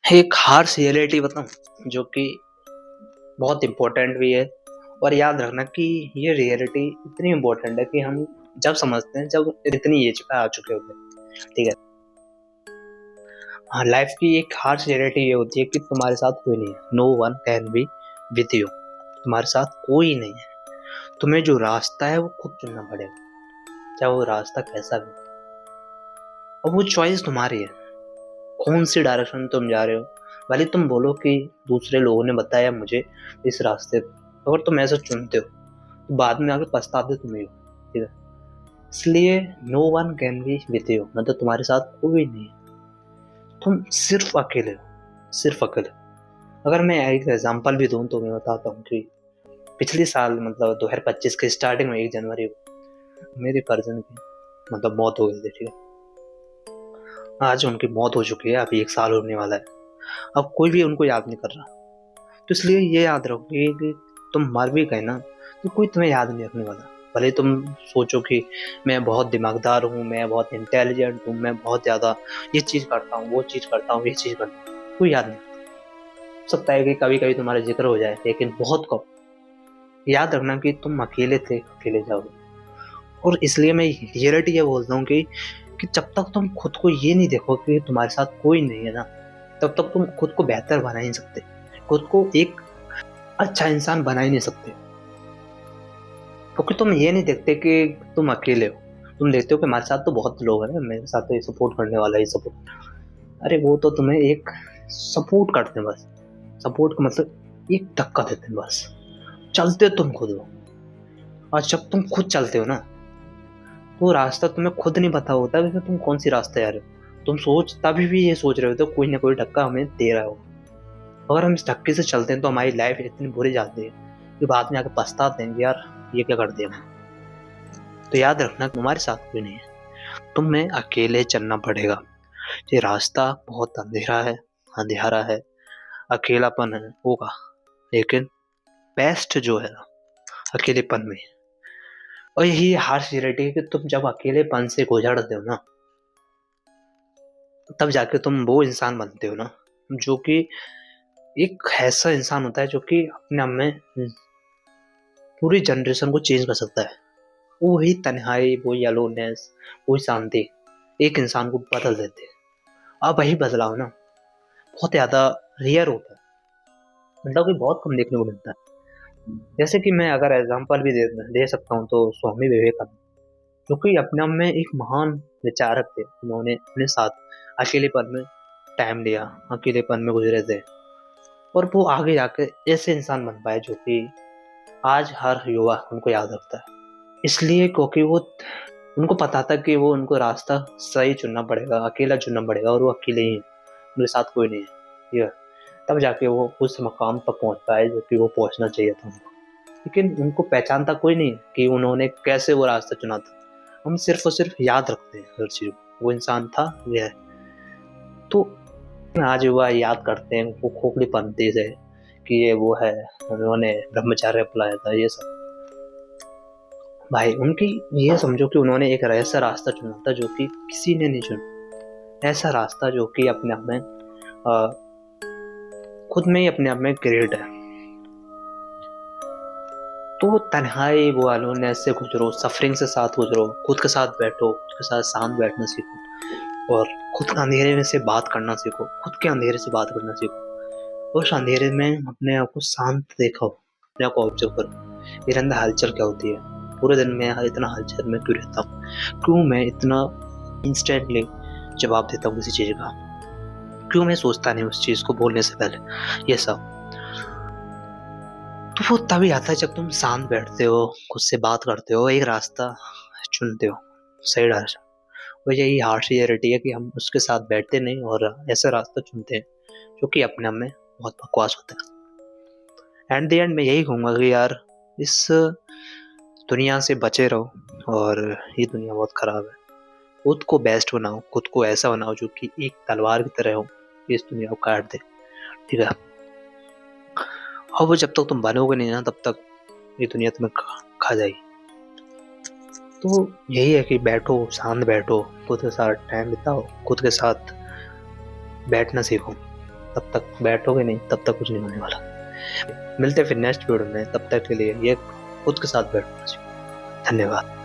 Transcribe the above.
एक harsh reality बताऊँ जो कि बहुत इम्पोर्टेंट भी है। और याद रखना कि ये रियलिटी इतनी इम्पोर्टेंट है कि हम जब समझते हैं जब इतनी एज पे आ चुके होते हैं। ठीक है। हाँ, लाइफ की एक हार्श रियलिटी ये होती है कि तुम्हारे साथ कोई नहीं है। No one can be with you. तुम्हारे साथ कोई नहीं है। तुम्हें जो रास्ता है वो खुद चुनना पड़ेगा, चाहे वो रास्ता कैसा भी हो। और वो चॉइस तुम्हारी है, कौन सी डायरेक्शन में तुम जा रहे हो। भले तुम बोलो कि दूसरे लोगों ने बताया मुझे इस रास्ते पे, अगर तुम ऐसा चुनते हो तो बाद में आके पछताते तुम ही हो। ठीक है। इसलिए no one can be with you, मतलब तुम्हारे साथ कोई नहीं है। तुम सिर्फ अकेले हो, सिर्फ अकेले। अगर मैं एक एग्जांपल भी दूं तो मैं बताता हूँ कि पिछले साल मतलब 2025 के स्टार्टिंग में 1 जनवरी को मेरे पर्सन की मतलब मौत हो गई थी। ठीक है। आज उनकी मौत हो चुकी है, अभी 1 साल होने वाला है। अब कोई भी उनको याद नहीं कर रहा। तो इसलिए ये याद रखो कि तुम मर भी गए ना तो कोई तुम्हें याद नहीं रखने वाला। भले तुम सोचो कि मैं बहुत दिमागदार हूँ, मैं बहुत इंटेलिजेंट हूँ, मैं बहुत ज़्यादा ये चीज़ करता हूँ, वो चीज़ करता हूँ, ये चीज़ करता हूँ, कोई याद नहीं रखता। हो सकता है कि कभी कभी तुम्हारा जिक्र हो जाए, लेकिन बहुत कम। याद रखना कि तुम अकेले थे, अकेले जाओगे। और इसलिए मैं रियलिटी ये बोलता हूँ कि जब तक तुम खुद को ये नहीं देखो कि तुम्हारे साथ कोई नहीं है ना, तब तक तुम खुद को बेहतर बना ही नहीं सकते, खुद को एक अच्छा इंसान बना ही नहीं सकते। क्योंकि तुम ये नहीं देखते कि तुम अकेले हो। तुम देखते हो कि हमारे साथ तो बहुत लोग हैं, मेरे साथ तो ये सपोर्ट करने वाला ही सपोर्ट। अरे वो तो तुम्हें एक सपोर्ट करते हैं बस। सपोर्ट का मतलब एक धक्का देते हैं बस। चलते तुम खुद हो। और जब तुम खुद चलते हो ना, तो रास्ता तुम्हें खुद नहीं पता होता कि तुम कौन सी रास्ते जा रहे हो। तुम सोच तभी भी ये सोच रहे हो तो कोई ना कोई धक्का हमें दे रहा हो। अगर हम इस धक्के से चलते हैं तो हमारी लाइफ इतनी बुरी जाती है कि बाद में आके पछताते हैं कि यार ये क्या कर दिया हमने। तो याद रखना तुम्हारे साथ कोई नहीं है, तुम्हें अकेले चलना पड़ेगा। ये रास्ता बहुत अंधेरा है, अंधेरा है, अकेलापन है होगा, लेकिन बेस्ट जो है ना अकेलेपन में। और यही हार्श रियलिटी है कि तुम जब अकेलेपन से गुजरते हो ना, तब जाके तुम वो इंसान बनते हो ना जो कि एक ऐसा इंसान होता है जो कि अपने आप में पूरी जनरेशन को चेंज कर सकता है। वही तन्हाई, वही अलोननेस, वही शांति एक इंसान को बदल देते हैं। अब वही बदलाव ना बहुत ज़्यादा रेयर होता है, मतलब कि बहुत कम देखने को मिलता है। जैसे कि मैं अगर एग्जांपल भी दे सकता हूँ तो स्वामी विवेकानंद, जो कि अपने आप में एक महान विचारक थे। उन्होंने अपने साथ अकेलेपन में टाइम लिया, अकेलेपन में गुजरे थे, और वो आगे जाके ऐसे इंसान बन पाए जो कि आज हर युवा उनको याद रखता है। इसलिए क्योंकि वो उनको पता था कि वो उनको रास्ता सही चुनना पड़ेगा, अकेला चुनना पड़ेगा, और वो अकेले ही हैं, उनके साथ कोई नहीं है। ठीक है। तब जाके वो उस मकाम तक पहुंच पाए जो कि वो पहुंचना चाहिए था उनको। लेकिन उनको पहचानता कोई नहीं कि उन्होंने कैसे वो रास्ता चुना था। हम सिर्फ और सिर्फ याद रखते हैं हर चीज को, वो इंसान था, ये है। तो आज युवा याद करते हैं वो खोखली पंथी से कि ये वो है, उन्होंने ब्रह्मचार्य अपनाया था, ये सब। भाई उनकी ये समझो कि उन्होंने एक ऐसा रास्ता चुना था जो कि किसी ने नहीं चुना। ऐसा रास्ता जो कि अपने आप में खुद में ही अपने आप में ग्रेट है। तो तन्हाई वो अलोननेस से गुजरो, सफरिंग से साथ गुजरो, खुद के साथ बैठो, खुद के साथ शांत बैठना सीखो, और खुद के अंधेरे में से बात करना सीखो, खुद के अंधेरे से बात करना सीखो। उस अंधेरे में अपने आप को शांत देखो, अपने आप को ऑब्जर्व करो, मेरे अंदर हलचल क्या होती है, पूरे दिन में इतना हलचल में क्यों रहता हूँ, क्यों मैं इतना इंस्टेंटली जवाब देता हूँ किसी चीज़ का, क्यों मैं सोचता नहीं उस चीज़ को बोलने से पहले, ये सब। तो वो तभी आता है जब तुम शांत बैठते हो, खुद से बात करते हो, एक रास्ता चुनते हो, सही डायरेक्शन। और यही हार्श रियलिटी है कि हम उसके साथ बैठते नहीं और ऐसा रास्ता चुनते हैं जो कि अपने आप में बहुत बकवास होता है। एंड द एंड मैं यही कहूँगा कि यार इस दुनिया से बचे रहो, और ये दुनिया बहुत ख़राब है। खुद को बेस्ट बनाओ, खुद को ऐसा बनाओ जो कि एक तलवार की तरह हो, इस दुनिया को काट दे। ठीक है। और वो जब तक तुम बनोगे नहीं ना, तब तक ये दुनिया तुम्हें खा जाएगी। तो यही है कि बैठो, शांत बैठो, खुद के साथ टाइम बिताओ, खुद के साथ बैठना सीखो, तब तक बैठोगे नहीं, तब तक कुछ नहीं होने वाला। मिलते हैं फिर नेक्स्ट वीडियो में, तब तक के लिए ये खुद के साथ बैठना चाहिए। धन्यवाद।